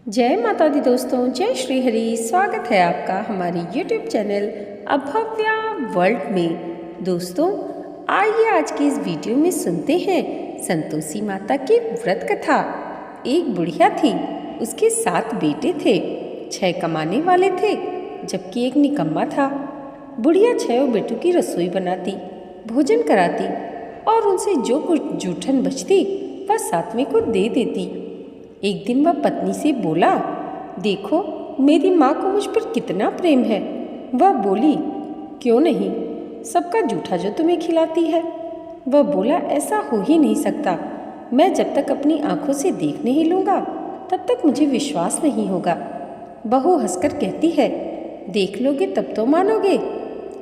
जय माता दी दोस्तों, जय श्री हरि। स्वागत है आपका हमारी YouTube चैनल अभव्या वर्ल्ड में। दोस्तों, आइए आज की इस वीडियो में सुनते हैं संतोषी माता की व्रत कथा। एक बुढ़िया थी, उसके 7 बेटे थे। 6 कमाने वाले थे जबकि एक निकम्मा था। बुढ़िया 6 बेटों की रसोई बनाती, भोजन कराती और उनसे जो कुछ जूठन बचती वह 7वें को दे देती। एक दिन वह पत्नी से बोला, देखो मेरी माँ को मुझ पर कितना प्रेम है। वह बोली, क्यों नहीं, सबका जूठा जो तुम्हें खिलाती है। वह बोला, ऐसा हो ही नहीं सकता। मैं जब तक अपनी आंखों से देख नहीं लूँगा तब तक मुझे विश्वास नहीं होगा। बहू हंसकर कहती है, देख लोगे तब तो मानोगे।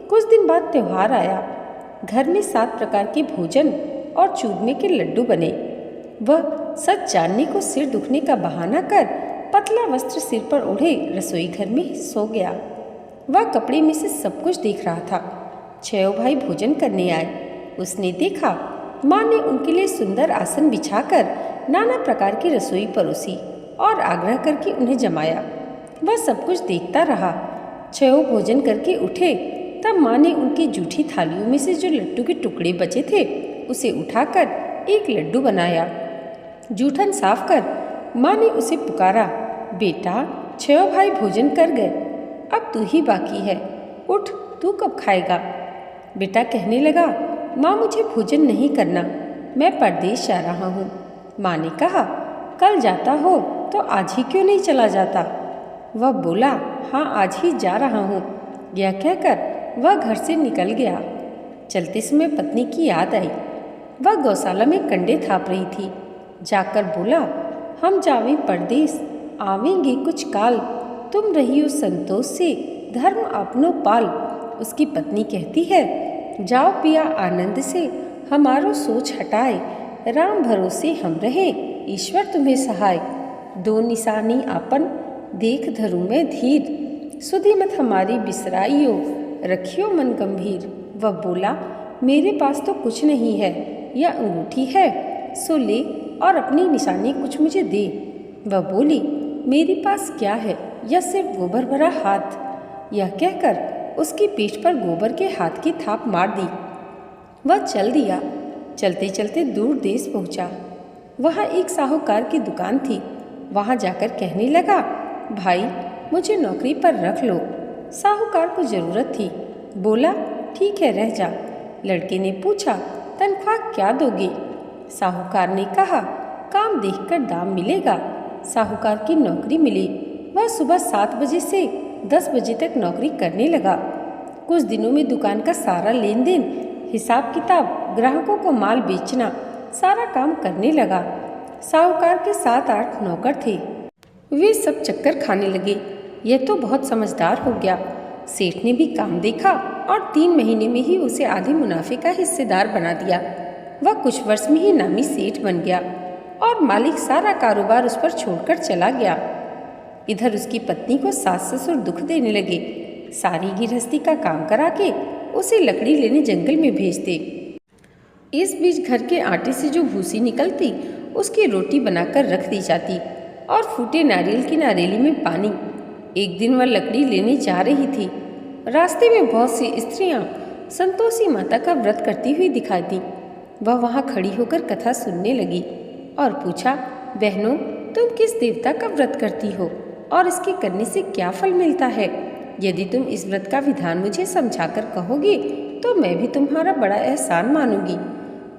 कुछ दिन बाद त्योहार आया। घर में 7 प्रकार के भोजन और चूरमे के लड्डू बने। वह सच जानने को सिर दुखने का बहाना कर पतला वस्त्र सिर पर ओढ़े रसोई घर में सो गया। वह कपड़े में से सब कुछ देख रहा था। 6 भाई भोजन करने आए। उसने देखा माँ ने उनके लिए सुंदर आसन बिछाकर नाना प्रकार की रसोई परोसी और आग्रह करके उन्हें जमाया। वह सब कुछ देखता रहा। 6 भोजन करके उठे तब माँ ने उनकी जूठी थालियों में से जो लड्डू के टुकड़े बचे थे उसे उठाकर एक लड्डू बनाया। जूठन साफ कर माँ ने उसे पुकारा, बेटा 6 भाई भोजन कर गए, अब तू ही बाकी है, उठ, तू कब खाएगा। बेटा कहने लगा, माँ मुझे भोजन नहीं करना, मैं परदेश जा रहा हूँ। माँ ने कहा, कल जाता हो तो आज ही क्यों नहीं चला जाता। वह बोला, हाँ आज ही जा रहा हूँ। यह कहकर वह घर से निकल गया। चलते समय पत्नी की याद आई। वह गौशाला में कंडे थाप रही थी। जाकर बोला, हम जावें परदेश, आवेंगे कुछ काल, तुम रहियो संतोष से, धर्म अपनो पाल। उसकी पत्नी कहती है, जाओ पिया आनंद से, हमारो सोच हटाए, राम भरोसे हम रहे, ईश्वर तुम्हें सहाय। 2 निशानी आपन, देख धरू में धीर, सुधी मत हमारी बिसराइयो, रखियो मन गंभीर। वह बोला, मेरे पास तो कुछ नहीं है, यह अंगूठी है, सो ले और अपनी निशानी कुछ मुझे दे। वह बोली, मेरे पास क्या है, यह सिर्फ गोबर भरा हाथ। यह कहकर उसकी पीठ पर गोबर के हाथ की थाप मार दी। वह चल दिया। चलते चलते दूर देश पहुंचा। वहाँ एक साहूकार की दुकान थी। वहाँ जाकर कहने लगा, भाई मुझे नौकरी पर रख लो। साहूकार को जरूरत थी। बोला, ठीक है रह जा। लड़के ने पूछा, तनख्वाह क्या दोगे। साहूकार ने कहा, काम देखकर दाम मिलेगा। साहूकार की नौकरी मिली। वह सुबह 7 बजे से 10 बजे तक नौकरी करने लगा। कुछ दिनों में दुकान का सारा लेन देन, हिसाब किताब, ग्राहकों को माल बेचना, सारा काम करने लगा। साहूकार के 7-8 नौकर थे। वे सब चक्कर खाने लगे। यह तो बहुत समझदार हो गया। सेठ ने भी काम देखा और 3 महीने में ही उसे आधे मुनाफे का हिस्सेदार बना दिया। वह कुछ वर्ष में ही नामी सेठ बन गया और मालिक सारा कारोबार उस पर छोड़कर चला गया। इधर उसकी पत्नी को सास ससुर दुख देने लगे। सारी गृहस्थी का काम करा के उसे लकड़ी लेने जंगल में भेजते। इस बीच घर के आटे से जो भूसी निकलती उसकी रोटी बनाकर रख दी जाती और फूटे नारियल की नारेली में पानी। एक दिन वह लकड़ी लेने जा रही थी। रास्ते में बहुत सी स्त्रियां संतोषी माता का व्रत करती हुई दिखाई दी। वह वहाँ खड़ी होकर कथा सुनने लगी और पूछा, बहनों तुम किस देवता का व्रत करती हो और इसके करने से क्या फल मिलता है। यदि तुम इस व्रत का विधान मुझे समझाकर कहोगी तो मैं भी तुम्हारा बड़ा एहसान मानूंगी।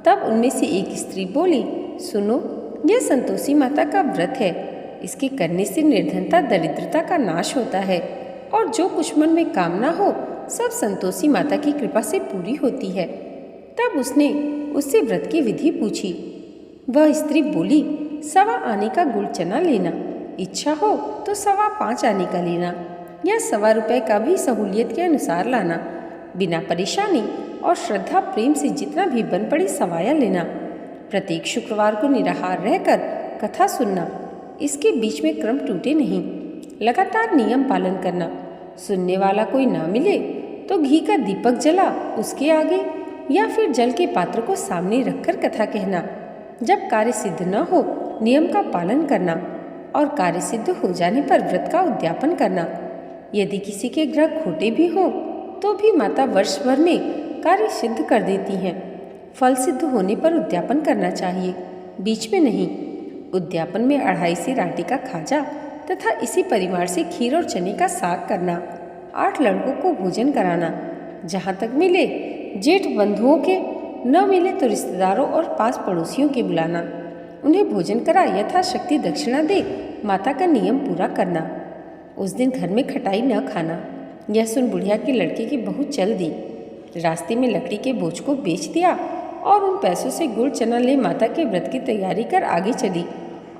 तब उनमें से एक स्त्री बोली, सुनो, यह संतोषी माता का व्रत है। इसके करने से निर्धनता दरिद्रता का नाश होता है और जो कुछ मन में कामना हो सब संतोषी माता की कृपा से पूरी होती है। तब उसने उससे व्रत की विधि पूछी। वह स्त्री बोली, 1.25 आने का गुड़ चना लेना, इच्छा हो तो 5.25 आने का लेना, या 1.25 रुपये का भी सहूलियत के अनुसार लाना। बिना परेशानी और श्रद्धा प्रेम से जितना भी बन पड़े सवाया लेना। प्रत्येक शुक्रवार को निराहार रहकर कथा सुनना। इसके बीच में क्रम टूटे नहीं। लगातार नियम पालन करना। सुनने वाला कोई ना मिले तो घी का दीपक जला उसके आगे या फिर जल के पात्र को सामने रखकर कथा कहना। जब कार्य सिद्ध न हो नियम का पालन करना और कार्य सिद्ध हो जाने पर व्रत का उद्यापन करना। यदि किसी के ग्रह खोटे भी हों तो भी माता वर्ष भर में कार्य सिद्ध कर देती हैं। फल सिद्ध होने पर उद्यापन करना चाहिए, बीच में नहीं। उद्यापन में 2.5 सेर आटे का खाजा तथा इसी परिवार से खीर और चने का साग करना। 8 लड़कों को भोजन कराना। जहाँ तक मिले जेठ बंधुओं के, न मिले तो रिश्तेदारों और पास पड़ोसियों के बुलाना। उन्हें भोजन करा यथाशक्ति दक्षिणा दे माता का नियम पूरा करना। उस दिन घर में खटाई न खाना। यह सुन बुढ़िया के लड़के की बहू चल दी। रास्ते में लकड़ी के बोझ को बेच दिया और उन पैसों से गुड़ चना ले माता के व्रत की तैयारी कर आगे चली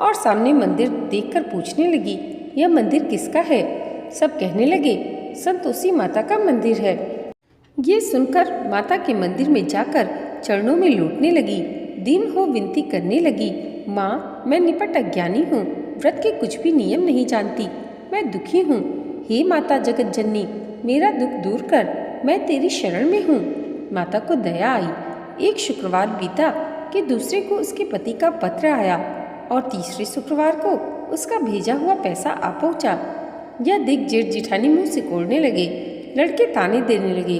और सामने मंदिर देखकर पूछने लगी, यह मंदिर किसका है? सब कहने लगे, संतोषी माता का मंदिर है। ये सुनकर माता के मंदिर में जाकर चरणों में लौटने लगी। दिन हो विनती करने लगी, माँ मैं निपट अज्ञानी हूँ, व्रत के कुछ भी नियम नहीं जानती, मैं दुखी हूँ। हे माता जगत जननी, मेरा दुख दूर कर, मैं तेरी शरण में हूँ। माता को दया आई। एक शुक्रवार बीता कि दूसरे को उसके पति का पत्र आया और तीसरे शुक्रवार को उसका भेजा हुआ पैसा आ पहुँचा। यह देख जेठ जिठानी मुँह सिकोड़ने लगे। लड़के ताने देने लगे।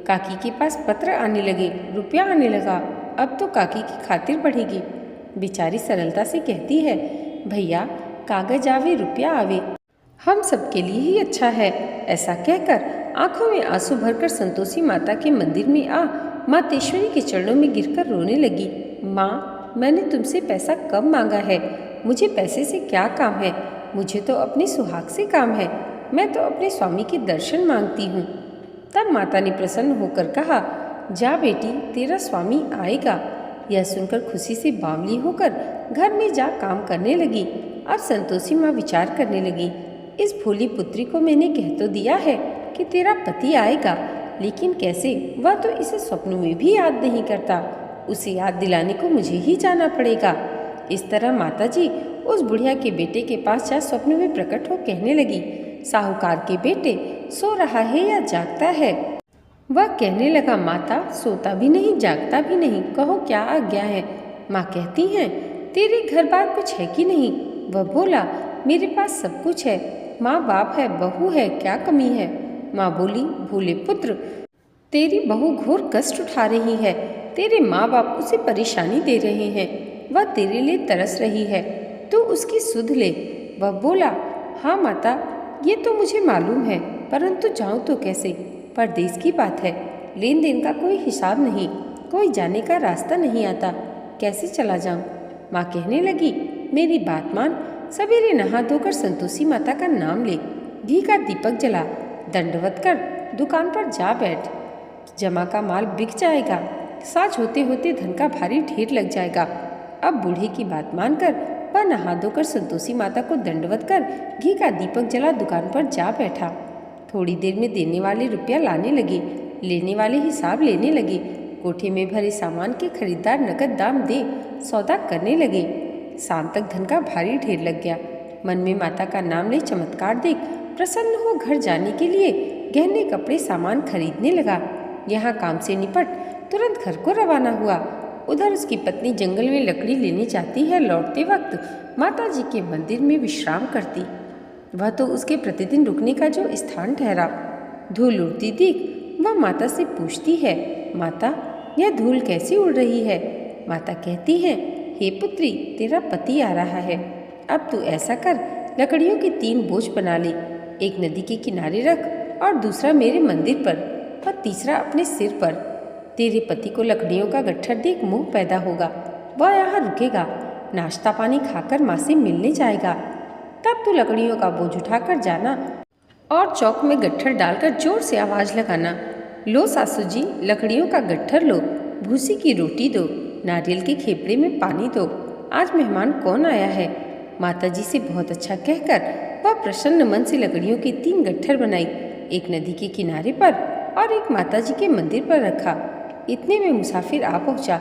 काकी के पास पत्र आने लगे, रुपया आने लगा। अब तो काकी की खातिर बढ़ेगी। बेचारी सरलता से कहती है, भैया कागज आवे रुपया आवे, हम सबके लिए ही अच्छा है। ऐसा कहकर आंखों में आंसू भरकर संतोषी माता के मंदिर में आ मातेश्वरी के चरणों में गिरकर रोने लगी। माँ मैंने तुमसे पैसा कब मांगा है? मुझे पैसे से क्या काम है? मुझे तो अपने सुहाग से काम है। मैं तो अपने स्वामी के दर्शन मांगती हूँ। तब माता ने प्रसन्न होकर कहा, जा बेटी तेरा स्वामी आएगा। यह सुनकर खुशी से बावली होकर घर में जा काम करने लगी। अब संतोषी माँ विचार करने लगी, इस भोली पुत्री को मैंने कह तो दिया है कि तेरा पति आएगा, लेकिन कैसे? वह तो इसे स्वप्न में भी याद नहीं करता। उसे याद दिलाने को मुझे ही जाना पड़ेगा। इस तरह माताजी उस बुढ़िया के बेटे के पास जा स्वप्न में प्रकट हो कहने लगी, साहूकार के बेटे सो रहा है या जागता है? वह कहने लगा, माता सोता भी नहीं जागता भी नहीं, कहो क्या आज्ञा है? माँ कहती हैं, तेरे घर बार कुछ है कि नहीं? वह बोला, मेरे पास सब कुछ है, माँ बाप है, बहू है, क्या कमी है? माँ बोली, भोले पुत्र तेरी बहू घोर कष्ट उठा रही है, तेरे माँ बाप उसे परेशानी दे रहे हैं, वह तेरे लिए तरस रही है, तू उसकी सुध ले। वह बोला, हाँ माता ये तो मुझे मालूम है, परंतु जाऊँ तो कैसे? परदेश की बात है, लेन देन का कोई हिसाब नहीं, कोई जाने का रास्ता नहीं आता, कैसे चला जाऊँ? माँ कहने लगी, मेरी बात मान, सवेरे नहा धोकर संतोषी माता का नाम ले, घी का दीपक जला, दंडवत कर दुकान पर जा बैठ, जमा का माल बिक जाएगा, साँझ होते होते धन का भारी ढेर लग जाएगा। अब बूढ़े की बात मानकर वह नहा धोकर संतोषी माता को दंडवत कर घी का दीपक जला दुकान पर जा बैठा। थोड़ी देर में देने वाले रुपया लाने लगे, लेने वाले हिसाब लेने लगे। कोठे में भरे सामान के खरीदार नकद दाम दे सौदा करने लगे। शाम तक धन का भारी ढेर लग गया। मन में माता का नाम ले चमत्कार देख प्रसन्न हो घर जाने के लिए गहने कपड़े सामान खरीदने लगा। यहाँ काम से निपट तुरंत घर को रवाना हुआ। उधर उसकी पत्नी जंगल में लकड़ी लेने जाती है। लौटते वक्त माता जी के मंदिर में विश्राम करती। वह तो उसके प्रतिदिन रुकने का जो स्थान ठहरा। धूल उड़ती देख वह माता से पूछती है, माता यह धूल कैसी उड़ रही है? माता कहती है, हे पुत्री तेरा पति आ रहा है, अब तू ऐसा कर, लकड़ियों के 3 बोझ बना ले, एक नदी के किनारे रख और दूसरा मेरे मंदिर पर और तीसरा अपने सिर पर। तेरे पति को लकड़ियों का गट्ठर देख मोह पैदा होगा, वह यहाँ रुकेगा, नाश्ता पानी खाकर माँ से मिलने जाएगा। तब तू लकड़ियों का बोझ उठाकर जाना और चौक में गट्ठर डालकर जोर से आवाज़ लगाना, लो सासू जी लकड़ियों का गट्ठर लो, भूसी की रोटी दो, नारियल के खेपड़े में पानी दो, आज मेहमान कौन आया है? माता जी से बहुत अच्छा कहकर वह प्रसन्न मन से लकड़ियों के 3 गट्ठर बनाई, एक नदी के किनारे पर और एक माता जी के मंदिर पर रखा। इतने में मुसाफिर आ पहुंचा।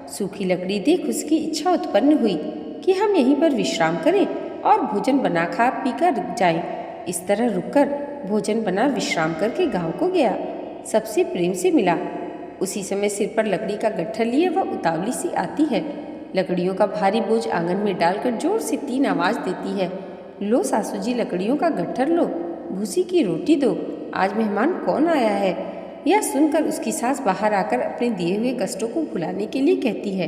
सूखी लकड़ी देख उसकी इच्छा उत्पन्न हुई कि हम यहीं पर विश्राम करें और भोजन बना खा पीकर रुक जाएं। इस तरह रुककर भोजन बना विश्राम करके गांव को गया। सबसे प्रेम से मिला। उसी समय सिर पर लकड़ी का गट्ठर लिए वह उतावली सी आती है। लकड़ियों का भारी बोझ आंगन में डालकर जोर से 3 आवाज़ देती है, लो सासू जी, लकड़ियों का गट्ठर लो, भूसी की रोटी दो, आज मेहमान कौन आया है। यह सुनकर उसकी सास बाहर आकर अपने दिए हुए कष्टों को भुलाने के लिए कहती है,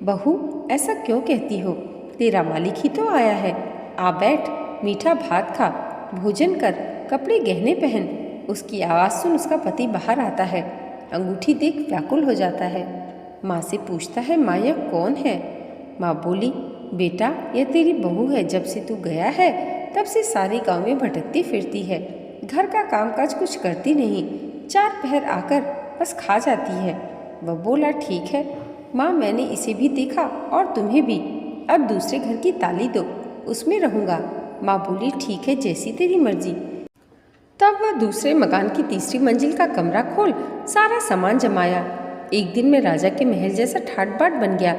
बहू ऐसा क्यों कहती हो, तेरा मालिक ही तो आया है। आ बैठ, मीठा भात खा, भोजन कर, कपड़े गहने पहन। उसकी आवाज़ सुन उसका पति बाहर आता है। अंगूठी देख व्याकुल हो जाता है। माँ से पूछता है, माँ यह कौन है। माँ बोली, बेटा यह तेरी बहू है। जब से तू गया है तब से सारे गांव में भटकती फिरती है, घर का कामकाज कुछ करती नहीं, 4 पहर आकर बस खा जाती है। वह बोला, ठीक है माँ, मैंने इसे भी देखा और तुम्हें भी। अब दूसरे घर की ताली दो, उसमें रहूँगा। माँ बोली, ठीक है, जैसी तेरी मर्जी। तब वह दूसरे मकान की तीसरी मंजिल का कमरा खोल सारा सामान जमाया। एक दिन में राजा के महल जैसा ठाट बाट बन गया।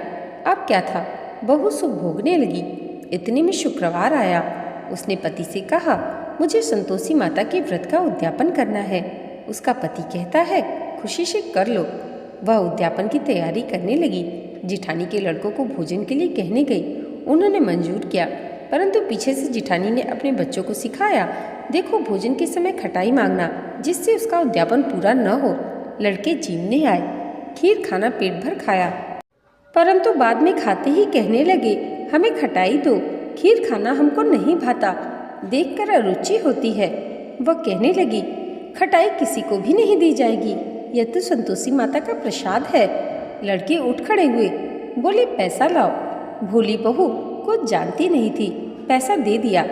अब क्या था, बहू सुख भोगने लगी। इतने में शुक्रवार आया। उसने पति से कहा, मुझे संतोषी माता के व्रत का उद्यापन करना है। उसका पति कहता है, खुशी से कर लो। वह उद्यापन की तैयारी करने लगी। जिठानी के लड़कों को भोजन के लिए कहने गई। उन्होंने मंजूर किया, परंतु पीछे से जिठानी ने अपने बच्चों को सिखाया, देखो भोजन के समय खटाई मांगना, जिससे उसका उद्यापन पूरा न हो। लड़के जीमने आए, खीर खाना पेट भर खाया, परंतु बाद में खाते ही कहने लगे, हमें खटाई दो, खीर खाना हमको नहीं भाता, देखकर अरुचि होती है। वह कहने लगी, खटाई किसी को भी नहीं दी जाएगी, यह तो संतोषी माता का प्रसाद है। लड़के उठ खड़े हुए, बोले, पैसा लाओ। भोली बहू कुछ जानती नहीं थी, पैसा दे दिया।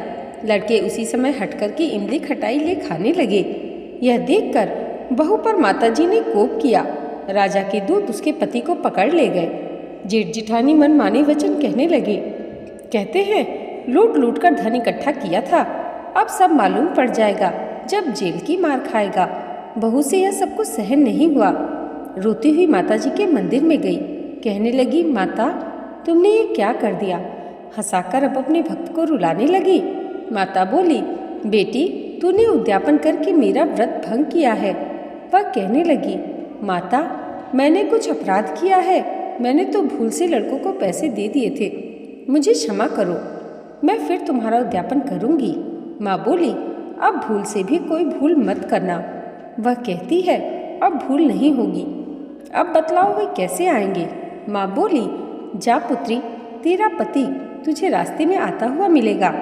लड़के उसी समय हट कर के इमली खटाई ले खाने लगे। यह देखकर बहू पर माताजी ने कोप किया। राजा के दूत उसके पति को पकड़ ले गए। जेठ जिठानी मन माने वचन कहने लगे, कहते हैं लूट लूट कर धन इकट्ठा किया था, अब सब मालूम पड़ जाएगा जब जेल की मार खाएगा। बहू से यह सब कुछ सहन नहीं हुआ। रोती हुई माताजी के मंदिर में गई। कहने लगी, माता तुमने ये क्या कर दिया। हंसाकर अब अपने भक्त को रुलाने लगी। माता बोली, बेटी तूने उद्यापन करके मेरा व्रत भंग किया है। वह कहने लगी, माता मैंने कुछ अपराध किया है, मैंने तो भूल से लड़कों को पैसे दे दिए थे, मुझे क्षमा करो, मैं फिर तुम्हारा उद्यापन करूंगी। माँ बोली, अब भूल से भी कोई भूल मत करना। वह कहती है, अब भूल नहीं होगी। अब बतलाओ वे कैसे आएंगे। माँ बोली, जा पुत्री, तेरा पति तुझे रास्ते में आता हुआ मिलेगा।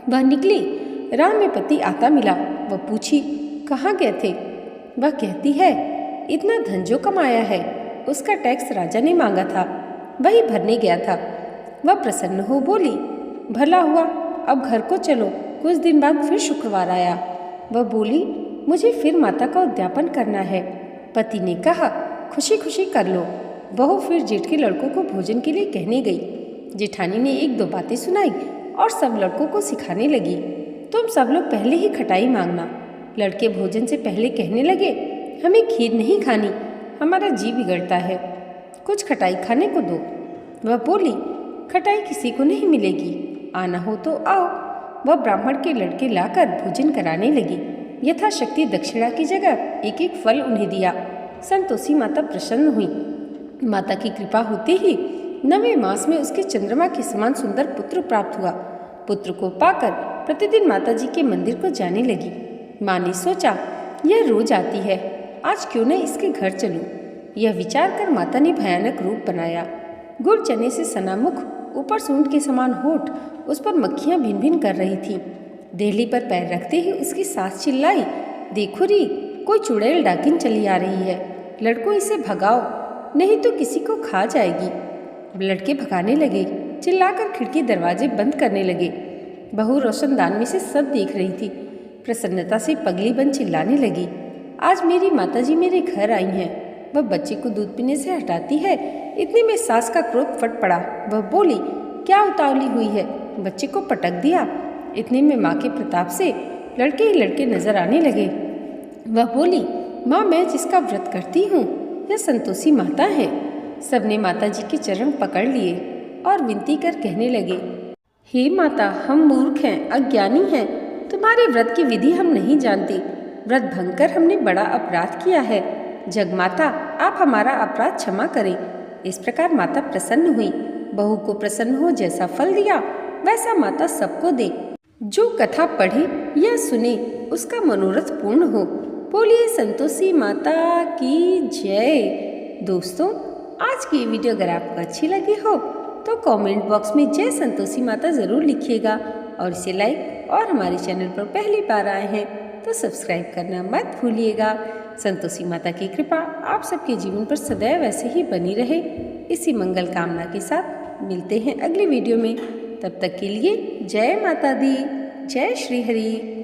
वह निकली, राह में पति आता मिला। वह पूछी, कहाँ गए थे। वह कहती है, इतना धन जो कमाया है उसका टैक्स राजा ने मांगा था, वही भरने गया था। वह प्रसन्न हो बोली, भला हुआ, अब घर को चलो। कुछ दिन बाद फिर शुक्रवार आया। वह बोली, मुझे फिर माता का उद्यापन करना है। पति ने कहा, खुशी खुशी कर लो। बहू फिर जेठ के लड़कों को भोजन के लिए कहने गई। जेठानी ने 1-2 बातें सुनाई और सब लड़कों को सिखाने लगी, तुम सब लोग पहले ही खटाई मांगना। लड़के भोजन से पहले कहने लगे, हमें खीर नहीं खानी, हमारा जी बिगड़ता है, कुछ खटाई खाने को दो। वह बोली, खटाई किसी को नहीं मिलेगी, आना हो तो आओ। वह ब्राह्मण के लड़के लाकर भोजन कराने लगी। यथाशक्ति दक्षिणा की जगह 1-1 फल उन्हें दिया। संतोषी माता प्रसन्न हुई। माता की कृपा होते ही 9वें मास में उसके चंद्रमा के समान सुंदर पुत्र प्राप्त हुआ। पुत्र को पाकर प्रतिदिन माताजी के मंदिर को जाने लगी। माँ ने सोचा, यह रोज आती है, आज क्यों न इसके घर चलूं। यह विचार कर माता ने भयानक रूप बनाया। गुड़ चने से सना मुख, ऊपर सूंड के समान होठ, उस पर मक्खियां भिन भिन कर रही थीं। देहली पर पैर रखते ही उसकी सास चिल्लाई, देखो री, कोई चुड़ैल डाकिन चली आ रही है, लड़कों इसे भगाओ, नहीं तो किसी को खा जाएगी। लड़के भगाने लगे, चिल्लाकर खिड़की दरवाजे बंद करने लगे। बहू रोशनदान में से सब देख रही थी। प्रसन्नता से पगली बन चिल्लाने लगी, आज मेरी माताजी मेरे घर आई हैं। वह बच्चे को दूध पीने से हटाती है, इतने में सास का क्रोध फट पड़ा। वह बोली, क्या उतावली हुई है, बच्चे को पटक दिया। इतने में माँ के प्रताप से लड़के ही लड़के नजर आने लगे। वह बोली, माँ मैं जिसका व्रत करती हूँ यह संतोषी माता है। सबने माताजी के चरण पकड़ लिए और विनती कर कहने लगे, हे माता, हम मूर्ख हैं, अज्ञानी हैं, तुम्हारे व्रत की विधि हम नहीं जानते। व्रत भंग कर हमने बड़ा अपराध किया है। जगमाता, आप हमारा अपराध क्षमा करें। इस प्रकार माता प्रसन्न हुई। बहू को प्रसन्न हो जैसा फल दिया वैसा माता सबको दे। जो कथा पढ़े या सुने उसका मनोरथ पूर्ण हो। बोलिए संतोषी माता की जय। दोस्तों, आज की वीडियो अगर आपको अच्छी लगी हो तो कमेंट बॉक्स में जय संतोषी माता ज़रूर लिखिएगा और इसे लाइक और हमारे चैनल पर पहली बार आए हैं तो सब्सक्राइब करना मत भूलिएगा। संतोषी माता की कृपा आप सबके जीवन पर सदैव ऐसे ही बनी रहे, इसी मंगल कामना के साथ मिलते हैं अगली वीडियो में। तब तक के लिए जय माता दी, जय श्री हरि।